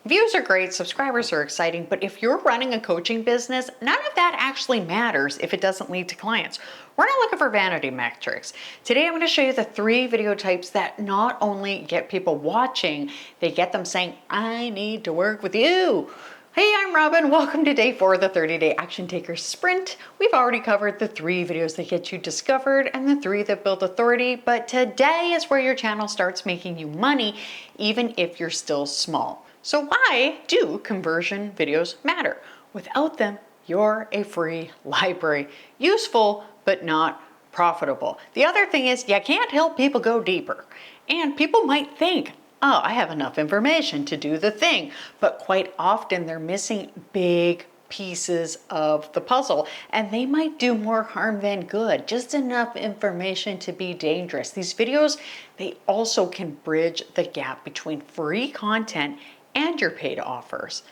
Views are great, subscribers are exciting, but if you're running a coaching business, none of that actually matters if it doesn't lead to clients. We're not looking for vanity metrics. Today I'm going to show you the 3 video types that not only get people watching, they get them saying, I need to work with you. Hey, I'm Robin. Welcome to day 4 of the 30-day Action Taker Sprint. We've already covered the 3 videos that get you discovered and the 3 that build authority, but today is where your channel starts making you money, even if you're still small. So why do conversion videos matter? Without them, you're a free library. Useful, but not profitable. The other thing is you can't help people go deeper. And people might think, oh, I have enough information to do the thing. But quite often they're missing big pieces of the puzzle, and they might do more harm than good. Just enough information to be dangerous. These videos, they also can bridge the gap between free content and your paid offers,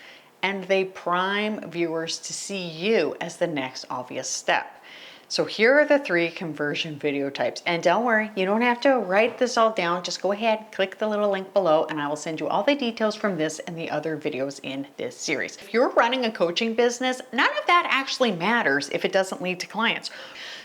and they prime viewers to see you as the next obvious step. So here are the 3 conversion video types, and don't worry, you don't have to write this all down. Just go ahead, click the little link below, and I will send you all the details from this and the other videos in this series. If you're running a coaching business, none of that actually matters if it doesn't lead to clients.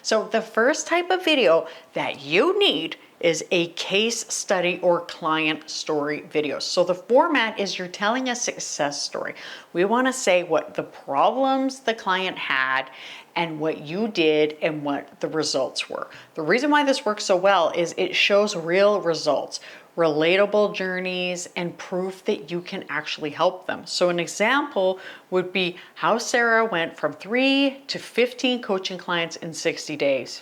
So the first type of video that you need is a case study or client story video. So the format is you're telling a success story. We want to say what the problems the client had and what you did and what the results were. The reason why this works so well is it shows real results, relatable journeys, and proof that you can actually help them. So an example would be how Sarah went from 3 to 15 coaching clients in 60 days.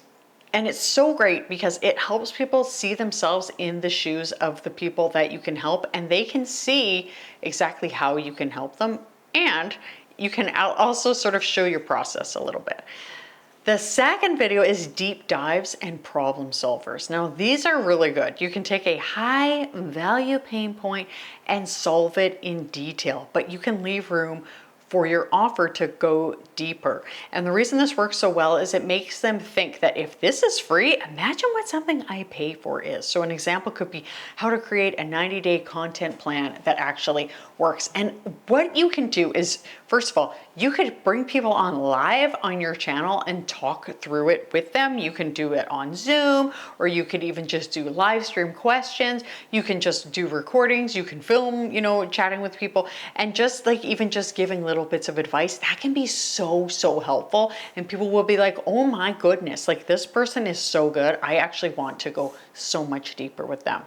And it's so great because it helps people see themselves in the shoes of the people that you can help, and they can see exactly how you can help them. And you can also sort of show your process a little bit. The second video is deep dives and problem solvers. Now, these are really good. You can take a high value pain point and solve it in detail, but you can leave room for your offer to go deeper. And the reason this works so well is it makes them think that if this is free, imagine what something I pay for is. So an example could be how to create a 90-day content plan that actually works. And what you can do is, first of all, you could bring people on live on your channel and talk through it with them. You can do it on Zoom, or you could even just do live stream questions. You can just do recordings. You can film, chatting with people, and just like even just giving little bits of advice, that can be so helpful. And people will be like, oh my goodness, like this person is so good. I actually want to go so much deeper with them.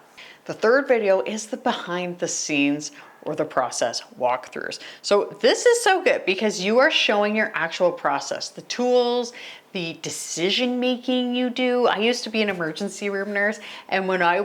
The third video is the behind the scenes or the process walkthroughs. So this is so good because you are showing your actual process, the tools, the decision making you do. I used to be an emergency room nurse, and when I,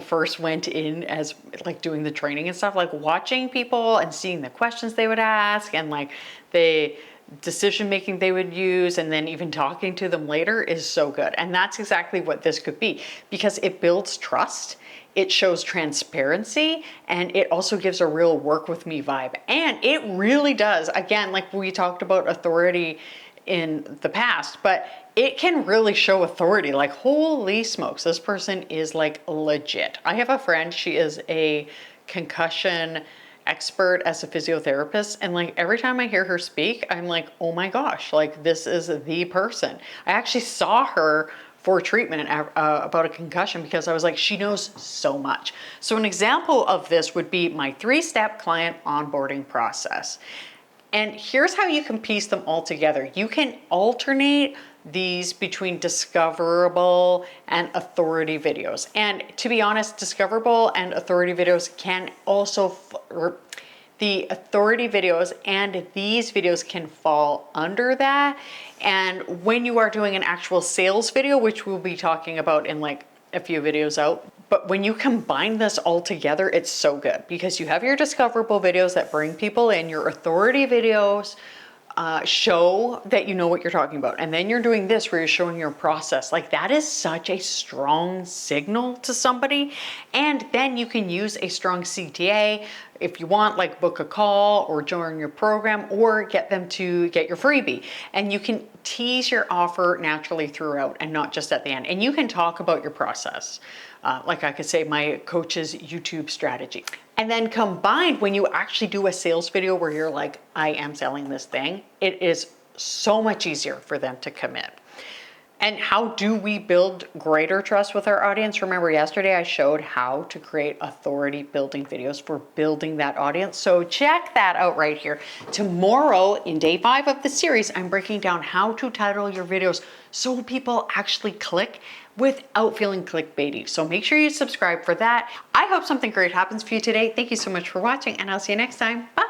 first went in as like doing the training and stuff, like watching people and seeing the questions they would ask and like the decision making they would use, and then even talking to them later is so good. And that's exactly what this could be, because it builds trust. It shows transparency, and it also gives a real work with me vibe. And it really does, again, like we talked about authority in the past, but it can really show authority. Like, holy smokes, this person is like legit. I have a friend, she is a concussion expert as a physiotherapist, and like every time I hear her speak, I'm like, oh my gosh, like this is the person. I actually saw her for treatment about a concussion because I was like, she knows so much. So an example of this would be my 3-step client onboarding process. And here's how you can piece them all together. You can alternate these between discoverable and authority videos. And to be honest, discoverable and authority videos can also, the authority videos and these videos can fall under that. And when you are doing an actual sales video, which we'll be talking about in like a few videos out, but when you combine this all together, it's so good because you have your discoverable videos that bring people in, your authority videos show that you know what you're talking about. And then you're doing this where you're showing your process. Like that is such a strong signal to somebody. And then you can use a strong CTA if you want, like book a call or join your program or get them to get your freebie. And you can tease your offer naturally throughout and not just at the end. And you can talk about your process. like I could say my coach's YouTube strategy. And then combined, when you actually do a sales video where you're like, I am selling this thing, it is so much easier for them to commit. And how do we build greater trust with our audience? Remember yesterday I showed how to create authority building videos for building that audience. So check that out right here. Tomorrow in day 5 of the series, I'm breaking down how to title your videos so people actually click without feeling clickbaity. So make sure you subscribe for that. I hope something great happens for you today. Thank you so much for watching, and I'll see you next time. Bye.